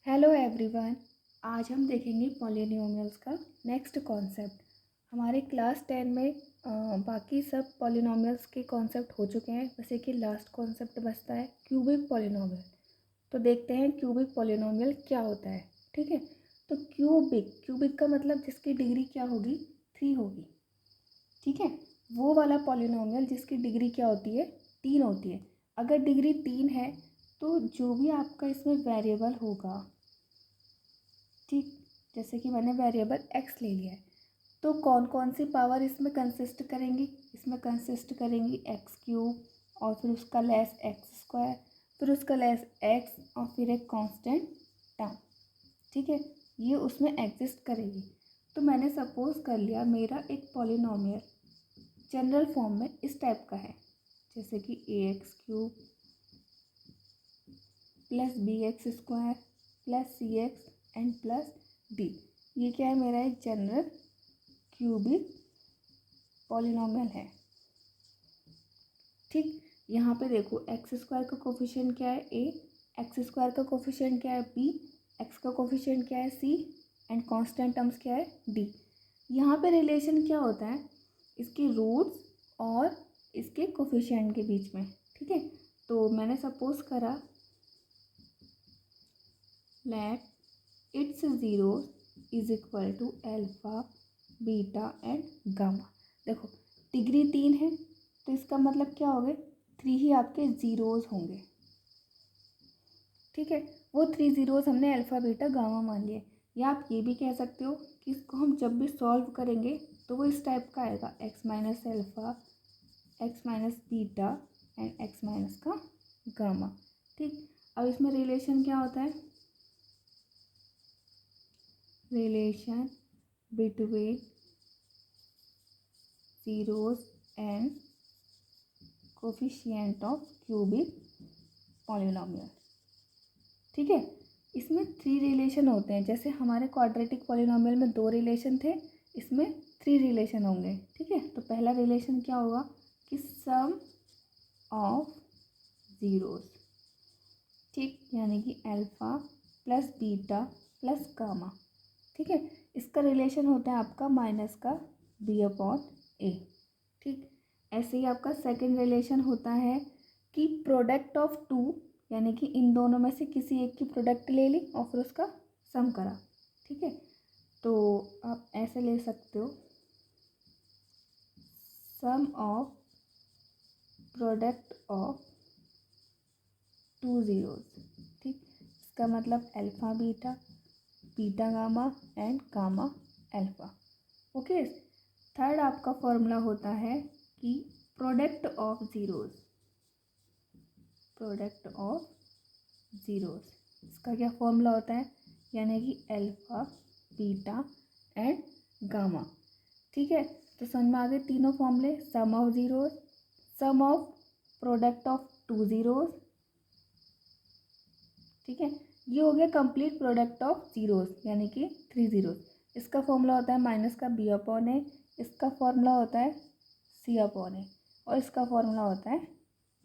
Hello everyone. आज हम देखेंगे पॉलिनोमियल्स का नेक्स्ट कॉन्सेप्ट। हमारे क्लास 10 में बाकी सब पॉलिनोमियल्स के कॉन्सेप्ट हो चुके हैं, जैसे कि लास्ट कॉन्सेप्ट बचता है क्यूबिक पॉलिनोमियल। तो देखते हैं क्यूबिक पॉलिनोमियल क्या होता है। ठीक है, तो क्यूबिक का मतलब जिसकी डिग्री क्या होगी, 3 होगी। ठीक है, वो वाला पॉलिनोमियल जिसकी डिग्री क्या होती है, 3 होती है। अगर डिग्री 3 है तो जो भी आपका इसमें वेरिएबल होगा, ठीक, जैसे कि मैंने वेरिएबल x ले लिया है, तो कौन कौन सी पावर इसमें कंसिस्ट करेंगी, इसमें कंसिस्ट करेंगी एक्स क्यूब और फिर उसका लेस एक्स स्क्वायर, फिर उसका लेस x और फिर एक कांस्टेंट टर्म। ठीक है, ये उसमें एग्जिस्ट करेगी। तो मैंने सपोज कर लिया मेरा एक पॉलिनोमियल जनरल फॉर्म में इस टाइप का है, जैसे कि ax cube plus bx square plus cx and plus d। ये क्या है, मेरा एक जनरल क्यूबिक पॉलिनोमियल है। ठीक, यहाँ पे देखो एक्स स्क्वायर का कोफिशिएंट क्या है a, एक्स स्क्वायर का कोफिशिएंट क्या है b, एक्स का कोफिशिएंट क्या है c एंड कांस्टेंट टर्म्स क्या है d। यहाँ पे रिलेशन क्या होता है, इसके रूट्स और इसके कोफिशिएंट के बीच में। ठीक है, तो मैंने सपोज करा let its zeros is equal to alpha beta and gamma. देखो डिग्री 3 है तो इसका मतलब क्या हो गए, 3 ही आपके ज़ीरोज़ होंगे। ठीक है, वो 3 ज़ीरोज़ हमने अल्फ़ा बीटा गामा मान लिए। या आप ये भी कह सकते हो कि इसको हम जब भी सॉल्व करेंगे तो वो इस टाइप का आएगा, x minus alpha, x minus beta and x minus का गामा। ठीक, अब इसमें रिलेशन क्या होता है, relation between zeros and coefficient of cubic polynomial. ठीक है, इसमें 3 रिलेशन होते हैं। जैसे हमारे क्वाड्रेटिक पॉलिनोमियल में 2 रिलेशन थे, इसमें 3 रिलेशन होंगे। ठीक है, तो पहला रिलेशन क्या होगा कि सम ऑफ ज़ीरोस, ठीक, यानी कि alpha plus beta plus gamma. ठीक है, इसका रिलेशन होता है आपका माइनस का बी अपॉन ए। ठीक, ऐसे ही आपका सेकंड रिलेशन होता है कि प्रोडक्ट ऑफ टू, यानी कि इन दोनों में से किसी एक की प्रोडक्ट ले ली और फिर उसका सम करा। ठीक है, तो आप ऐसे ले सकते हो, सम ऑफ प्रोडक्ट ऑफ 2 ज़ीरोज़। ठीक, इसका मतलब alpha beta, beta gamma and gamma alpha. Okay, third आपका फॉर्मूला होता है कि product of zeros, product of zeros, इसका क्या फॉर्मूला होता है, यानी कि अल्फ़ा बीटा एंड गामा। ठीक है, तो समझ में आ गए तीनों फॉर्मूले, sum of zeros, sum of product of 2 zeros. ठीक है, ये हो गया कंप्लीट प्रोडक्ट ऑफ ज़ीरोज़, यानी कि 3 ज़ीरोज़। इसका फॉर्मूला होता है माइनस का बी अपॉन ए, इसका फॉर्मूला होता है सी अपॉन ए, और इसका फॉर्मूला होता है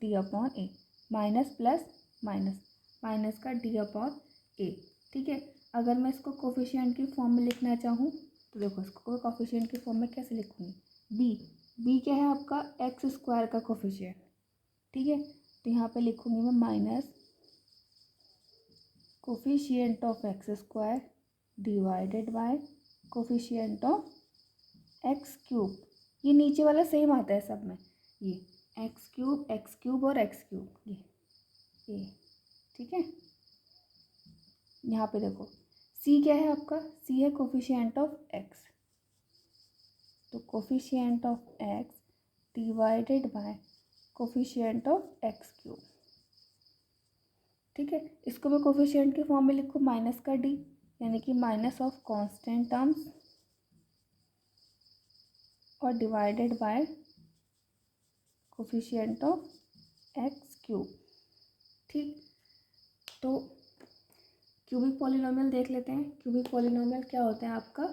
D upon a. Minus plus minus, minus का डी अपॉन ए। ठीक है, अगर मैं इसको कोफिशिएंट की फॉर्म में लिखना चाहूँ तो देखो इसको कोफिशिएंट की फॉर्म में कैसे लिखूँगी, बी क्या है आपका एक्स स्क्वायर का कोफिशिएंट। ठीक है, तो यहाँ पे लिखूँगी मैं minus coefficient of x square divided by coefficient of x cube. ये नीचे वाला सेम आता है सब में, ये एक्स क्यूब और एक्स क्यूब, ये ठीक है। यहाँ पे देखो सी क्या है आपका, सी है कोफिशिएंट ऑफ एक्स, तो coefficient of x divided by coefficient of x cube. ठीक है, इसको मैं कोफिशिएंट की फॉर्म में लिखूँ माइनस का डी, यानी कि माइनस ऑफ कांस्टेंट टर्म्स और divided by coefficient of x cube. ठीक, तो क्यूबिक पॉलिनोमियल देख लेते हैं। क्यूबिक पॉलिनोमियल क्या होता है आपका,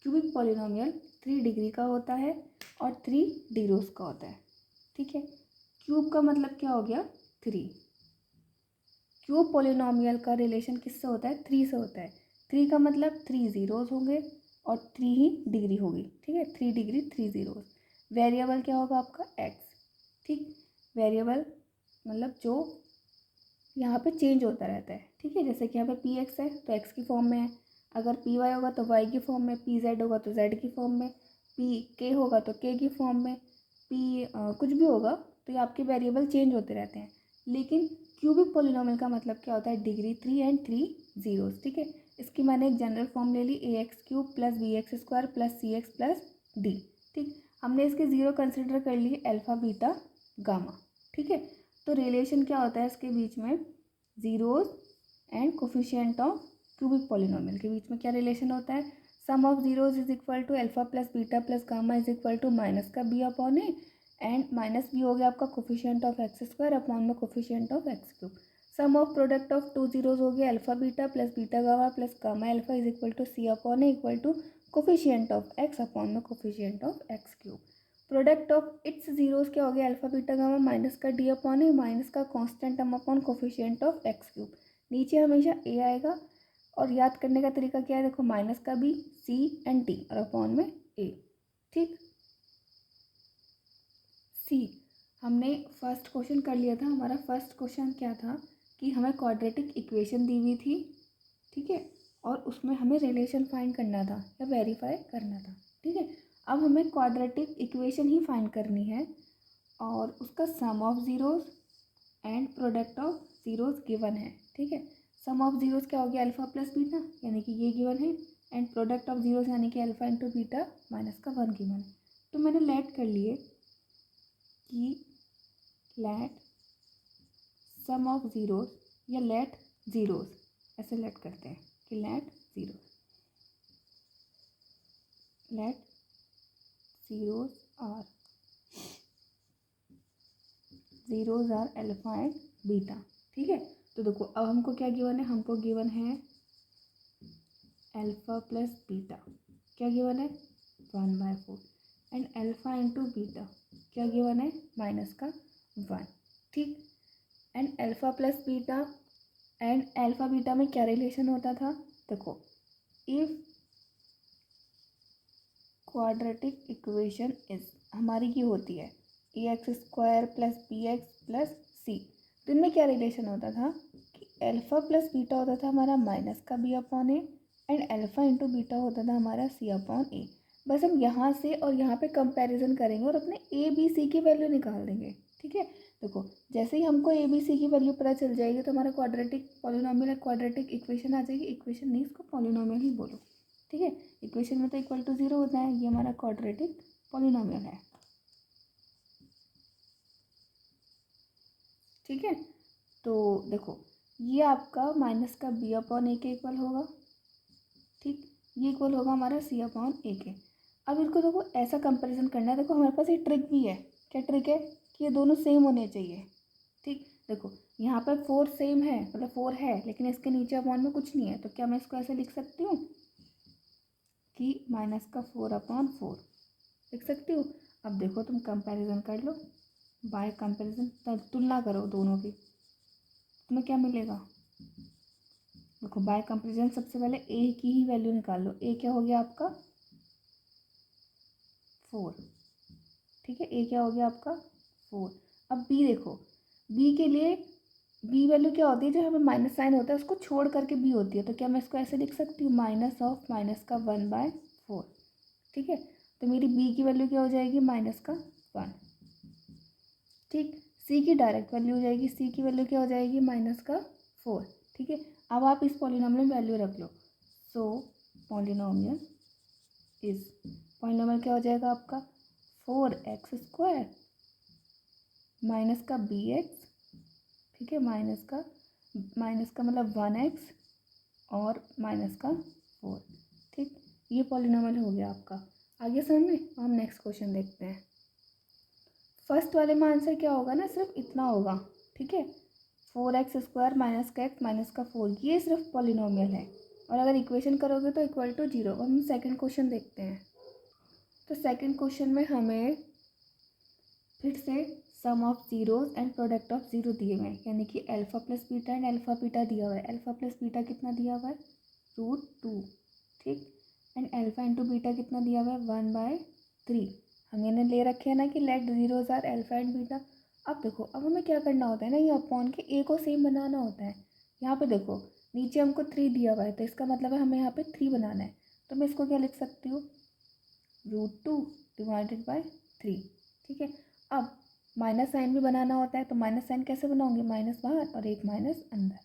क्यूबिक पॉलिनोमियल 3 डिग्री का होता है और 3 ज़ीरोज़ का होता है। ठीक है, क्यूब का मतलब क्या हो गया, 3, क्यूब पॉलिनोमियल का रिलेशन किससे होता है? 3 से होता है। 3 का मतलब 3 ज़ीरोज़ होंगे और 3 ही डिग्री होगी, ठीक है, 3 डिग्री 3 ज़ीरोज़। वेरिएबल क्या होगा आपका? एक्स, ठीक, वेरिएबल मतलब जो यहाँ पे चेंज होता रहता है, ठीक है, जैसे कि यहाँ पे पी एक्स है तो एक्स की फॉर्म में है, अगर पी वाई होगा तो वाई की फॉर्म में, पी जेड होगा तो जेड की फॉर्म में, पी के होगा तो के की फॉर्म में, पी कुछ भी होगा, तो ये आपके वेरिएबल चेंज होते रहते हैं। लेकिन क्यूबिक पॉलिनोमियल का मतलब क्या होता है? डिग्री 3 एंड 3 ज़ीरोज़, ठीक है। इसकी मैंने एक जनरल फॉर्म ले ली, a x cube plus b x square plus c x plus d, ठीक। हमने इसके ज़ीरो कंसिडर कर लिए, अल्फ़ा बीटा गामा, ठीक है। तो रिलेशन क्या होता है इसके बीच में? Zeros and coefficient of cubic polynomial के बीच में क्या रिलेशन होता है? Sum of zeros is equal to alpha plus beta plus gamma is equal to minus का b upon a, and minus b हो गया आपका coefficient of x square upon में coefficient of x cube. Sum of product of 2 zeros हो गया alpha beta gamma plus gamma alpha is equal to C upon a equal to coefficient of x upon में coefficient of x cube. Product of its zeros क्या हो गया? Alpha beta gamma minus का d upon a minus का constant term upon coefficient of x cube. नीचे हमेशा ए आएगा और याद करने का तरीका क्या है? देखो, माइनस का बी, सी एंड टी और अपॉन में ए, ठीक। सी हमने फर्स्ट क्वेश्चन कर लिया था। हमारा फर्स्ट क्वेश्चन क्या था कि हमें क्वाड्रेटिक इक्वेशन दी हुई थी, ठीक है, और उसमें हमें रिलेशन फाइंड करना था या वेरीफाई करना था, ठीक है। अब हमें क्वाड्रेटिक इक्वेशन ही फाइंड करनी है और उसका sum of zeros and product of zeros given है, ठीक है। सम ऑफ ज़ीरोज़ क्या हो गया? अल्फ़ा प्लस बीटा, यानी कि ये गिवन है, एंड प्रोडक्ट ऑफ ज़ीरोज़ यानी कि अल्फ़ा इंटू बीटा माइनस का 1 गिवन है। तो मैंने लेट कर लिए कि लेट सम ऑफ ज़ीरोज़ या लेट ज़ीरोज़, ऐसे लेट करते हैं कि let zeros are alpha and beta, ठीक है। तो देखो, अब हमको क्या गिवन है? हमको गिवन है अल्फ़ा प्लस बीटा, क्या गिवन है? 1/4, एंड अल्फ़ा इंटू बीटा क्या गिवन है? माइनस का 1, ठीक। And alpha plus beta and alpha beta में क्या रिलेशन होता था? देखो, इफ़ क्वाड्रेटिक इक्वेशन इज, हमारी की होती है a x square plus b x plus c, तो इनमें क्या रिलेशन होता था कि अल्फ़ा प्लस बीटा होता था हमारा माइनस का b upon a, and alpha into beta होता था हमारा सी अपॉन ए। बस हम यहाँ से और यहाँ पे कंपैरिजन करेंगे और अपने ए बी सी की वैल्यू निकाल देंगे, ठीक है। देखो, जैसे ही हमको ए बी सी की वैल्यू पता चल जाएगी तो हमारा क्वाड्रेटिक पॉलिनोमियल क्वाड्रेटिक इक्वेशन आ जाएगी। इक्वेशन नहीं, इसको पॉलिनोमियल ही बोलो, ठीक है। इक्वेशन में तो इक्वल टू 0 होता है, ये हमारा क्वाड्रेटिक पॉलिनोमियल है, ठीक है। तो देखो, ये आपका माइनस का बी अपॉन ए के इक्वल होगा, ठीक, ये इक्वल होगा हमारा सी अपॉन ए के। अब इसको देखो ऐसा कंपैरिजन करना है। देखो, हमारे पास एक ट्रिक भी है। क्या ट्रिक है? कि ये दोनों सेम होने चाहिए, ठीक। देखो, यहाँ पर 4 सेम है, मतलब 4 है, लेकिन इसके नीचे अपॉन में कुछ नहीं है, तो क्या मैं इसको ऐसे लिख सकती हूँ कि माइनस का 4 अपॉन 4 लिख सकती हूँ। अब देखो, तुम कंपैरिजन कर लो, बाय कंपैरिजन तुलना करो दोनों की, तुम्हें क्या मिलेगा? देखो, बाय कंपैरिजन सबसे पहले ए की ही वैल्यू निकाल लो। ए क्या हो गया आपका? 4, ठीक है, ए क्या हो गया आपका? 4। अब बी देखो, बी के लिए बी वैल्यू क्या होती है? जो हमें माइनस साइन होता है उसको छोड़ करके बी होती है, तो क्या मैं इसको ऐसे लिख सकती हूँ? माइनस ऑफ माइनस का 1/4, ठीक है। तो मेरी बी की वैल्यू क्या हो जाएगी? माइनस का 1, ठीक। सी की डायरेक्ट वैल्यू हो जाएगी, सी की वैल्यू क्या हो जाएगी? माइनस का 4, ठीक है। अब आप इस पॉलिनोमियल में वैल्यू रख लो। सो पॉलिनोमियल इज, पॉलिनोमियल क्या हो जाएगा आपका? 4x² माइनस का बी एक्स, ठीक है, माइनस का मतलब 1x और माइनस का 4, ठीक। ये पॉलिनोमियल हो गया आपका। आगे समझ में? हम नेक्स्ट क्वेश्चन देखते हैं। फर्स्ट वाले में आंसर क्या होगा ना? सिर्फ इतना होगा, ठीक है। 4x² माइनस का एक्स माइनस का 4, ये सिर्फ पॉलिनोमियल है, और अगर इक्वेशन करोगे तो इक्वल टू 0। अब हम सेकंड क्वेश्चन देखते हैं। तो सेकंड क्वेश्चन में हमें फिर से sum of zeros and product of zero दिए हुए हैं, यानी कि alpha plus beta and alpha beta दिया हुआ है। अल्फा प्लस बीटा कितना दिया हुआ है, √2, ठीक। एंड अल्फा इंटू बीटा कितना दिया हुआ है, 1/3। हमने ले रखे हैं ना कि let zeros are alpha and beta. अब देखो, अब हमें क्या करना होता है ना, ये अपॉन के ए को सेम बनाना होता है। यहाँ पे देखो नीचे हमको 3 दिया हुआ है, तो इसका मतलब है हमें यहाँ पे 3 बनाना है। तो मैं इसको क्या लिख सकती हूँ, √2 डिवाइडेड बाय 3, ठीक है। अब माइनस साइन भी बनाना होता है, तो माइनस साइन कैसे बनाओगे, माइनस बाहर और एक माइनस अंदर,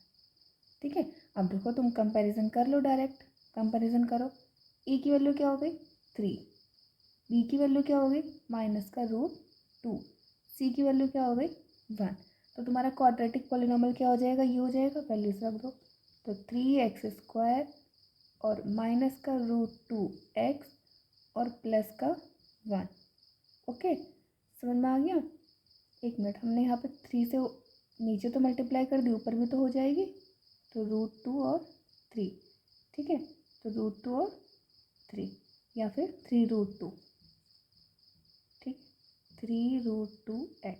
ठीक है। अब देखो तुम कंपैरिजन कर लो, डायरेक्ट कंपैरिजन करो। ए की वैल्यू क्या हो गई 3, बी की वैल्यू क्या हो गई माइनस का √2, सी की वैल्यू क्या हो गई 1। तो तुम्हारा क्वाड्रेटिक पॉलिनॉमियल क्या हो जाएगा, ये हो जाएगा, वैल्यूज रख दो। तो 3x² और माइनस का √2x और प्लस का 1। ओके, समझ में आ गया। एक मिनट, हमने यहाँ पे 3 से नीचे तो मल्टीप्लाई कर दी, ऊपर भी तो हो जाएगी। तो √2 और 3, ठीक है। तो √2 और 3 या फिर 3√2, ठीक, 3√2x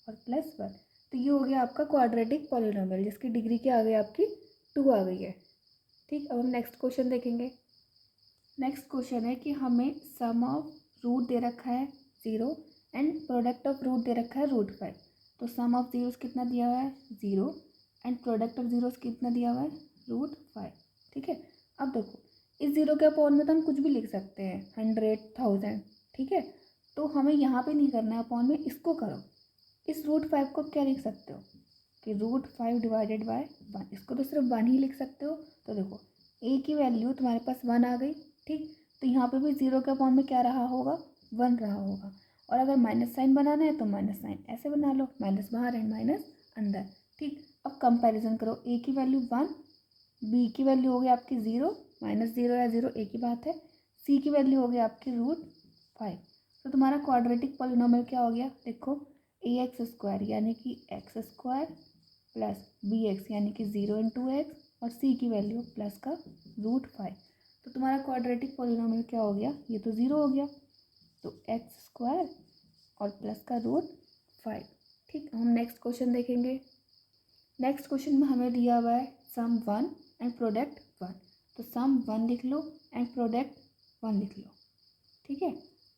और प्लस 1। तो ये हो गया आपका क्वाड्रेटिक पॉलिनॉमियल, जिसकी डिग्री क्या आ गई आपकी 2 आ गई है, ठीक। अब हम नेक्स्ट क्वेश्चन देखेंगे। नेक्स्ट क्वेश्चन है कि हमें सम ऑफ रूट दे रखा है 0 एंड प्रोडक्ट ऑफ रूट दे रखा है √5। तो सम ऑफ जीरोस कितना दिया हुआ है 0 एंड प्रोडक्ट ऑफ जीरोस कितना दिया हुआ है √5, ठीक है। अब देखो इस 0 के अपॉन में तो हम कुछ भी लिख सकते हैं, 100,000, ठीक है। तो हमें यहाँ पे नहीं करना है अपॉन में, इसको करो। इस √5 को क्या लिख सकते हो कि √5 डिवाइडेड बाय 1, इसको तो सिर्फ 1 ही लिख सकते हो। तो देखो ए की वैल्यू तुम्हारे पास 1 आ गई, ठीक। तो यहाँ पे भी 0 के अपॉन में क्या रहा होगा 1 रहा होगा। और अगर माइनस साइन बनाना है तो माइनस साइन ऐसे बना लो, माइनस बाहर एंड माइनस अंदर, ठीक। अब कंपैरिजन करो, ए की वैल्यू 1, बी की वैल्यू हो गई आपकी 0, -0 या 0 एक ही बात है, सी की वैल्यू हो गई आपकी √5। तो तुम्हारा क्वाड्रेटिक पॉलिनॉमियल क्या हो गया, देखो ax² यानी कि x² प्लस bx यानी कि 0 × x और c की वैल्यू प्लस का √5। तो तुम्हारा क्वाड्रेटिक पॉलिनॉमियल क्या हो गया, ये तो 0 हो गया, तो x² और प्लस का √5, ठीक। हम नेक्स्ट क्वेश्चन देखेंगे। नेक्स्ट क्वेश्चन में हमें दिया हुआ है सम 1 एंड प्रोडक्ट 1। तो सम 1 लिख लो एंड प्रोडक्ट 1 लिख लो, ठीक है।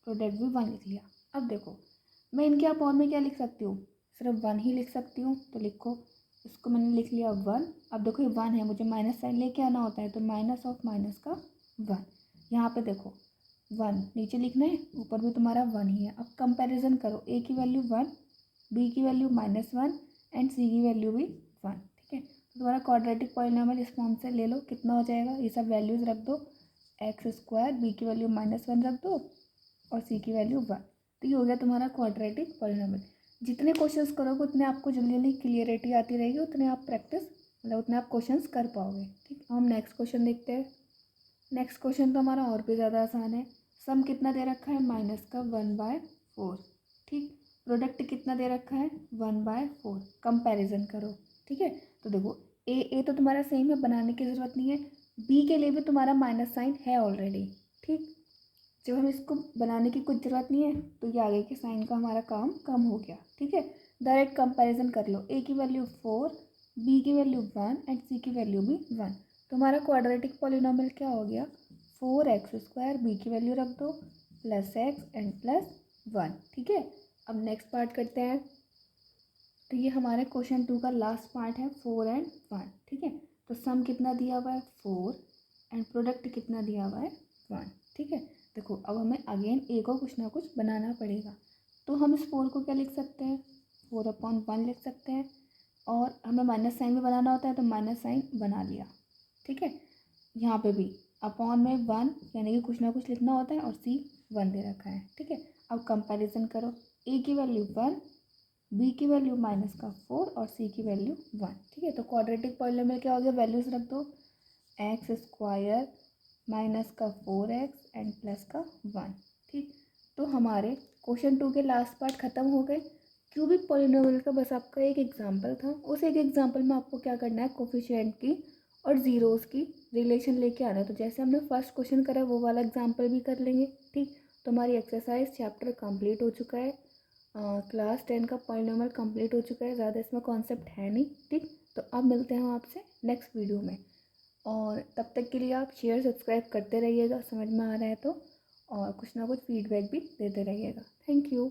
प्रोडक्ट भी 1 लिख लिया। अब देखो मैं इनके अपॉन में क्या लिख सकती हूँ, सिर्फ 1 ही लिख सकती हूँ। तो लिखो, इसको मैंने लिख लिया 1। अब देखो ये 1 है, मुझे माइनस साइन लेके आना होता है, तो माइनस ऑफ माइनस का 1। यहाँ पे देखो 1 नीचे लिखना है, ऊपर भी तुम्हारा 1 ही है। अब कंपैरिजन करो, ए की वैल्यू 1, बी की वैल्यू -1 एंड सी की वैल्यू भी 1, ठीक है। तो तुम्हारा क्वाड्रेटिक पॉलिनॉमियल इस फॉर्म से ले लो, कितना हो जाएगा, ये सब वैल्यूज़ रख दो, x², बी की वैल्यू -1 रख दो और सी की वैल्यू 1। तो ये हो गया तुम्हारा क्वाड्रेटिक पॉलिनॉमियल। जितने क्वेश्चंस करोगे उतने आपको जल्दी जल्दी क्लियरिटी आती रहेगी, उतने आप प्रैक्टिस मतलब उतने आप क्वेश्चंस कर पाओगे, ठीक। हम नेक्स्ट क्वेश्चन देखते हैं। नेक्स्ट क्वेश्चन तो हमारा और भी ज़्यादा आसान है। सम कितना दे रखा है माइनस का 1/4, ठीक। प्रोडक्ट कितना दे रखा है 1/4। कंपैरिजन करो, ठीक है। तो देखो ए तो तुम्हारा सेम है, बनाने की ज़रूरत नहीं है। बी के लिए भी तुम्हारा माइनस साइन है ऑलरेडी, ठीक। जब हम इसको बनाने की कुछ ज़रूरत नहीं है तो ये आगे के साइन का हमारा काम कम हो गया, ठीक है। डायरेक्ट कंपैरिजन कर लो, ए की वैल्यू 4, बी की वैल्यू 1 एंड सी की वैल्यू भी 1। तो हमारा क्वाड्रेटिक पॉलिनॉमियल क्या हो गया 4x², बी की वैल्यू रख दो प्लस x एंड प्लस 1, ठीक है। अब नेक्स्ट पार्ट करते हैं। तो ये हमारे क्वेश्चन 2 का लास्ट पार्ट है, 4 एंड 1, ठीक है। तो सम कितना दिया हुआ है 4 एंड प्रोडक्ट कितना दिया हुआ है 1, ठीक है। देखो अब हमें अगेन ए को कुछ ना कुछ बनाना पड़ेगा। तो हम इस 4 को क्या लिख सकते हैं 4/1 लिख सकते हैं, और हमें माइनस साइन भी बनाना होता है तो माइनस साइन बना लिया, ठीक है। यहाँ पे भी अपॉन में 1 यानी कि कुछ ना कुछ लिखना होता है और सी 1 दे रखा है, ठीक है। अब कंपैरिजन करो, ए की वैल्यू 1, बी की वैल्यू -4 और सी की वैल्यू 1, ठीक है। तो क्वाड्रेटिक पॉलिनॉमियल क्या हो गया, वैल्यूज रख दो, x² -4x एंड प्लस का 1, ठीक। तो हमारे क्वेश्चन 2 के लास्ट पार्ट खत्म हो गए। क्यूबिक पॉलिनॉमियल का बस आपका एक एग्जाम्पल था, उस एक एग्जाम्पल में आपको क्या करना है, कोफिशिएंट की और ज़ीरोज़ की रिलेशन लेके आना है। तो जैसे हमने फर्स्ट क्वेश्चन करा वो वाला एग्जाम्पल भी कर लेंगे, ठीक। तो हमारी एक्सरसाइज चैप्टर कंप्लीट हो चुका है। क्लास 10 का पॉलिनॉमियल कंप्लीट हो चुका है, ज़्यादा इसमें कॉन्सेप्ट है नहीं। ठीक, तो अब मिलते हैं हम आपसे नेक्स्ट वीडियो में, और तब तक के लिए आप शेयर सब्सक्राइब करते रहिएगा, समझ में आ रहा है तो, और कुछ ना कुछ फीडबैक भी देते रहिएगा। Thank you.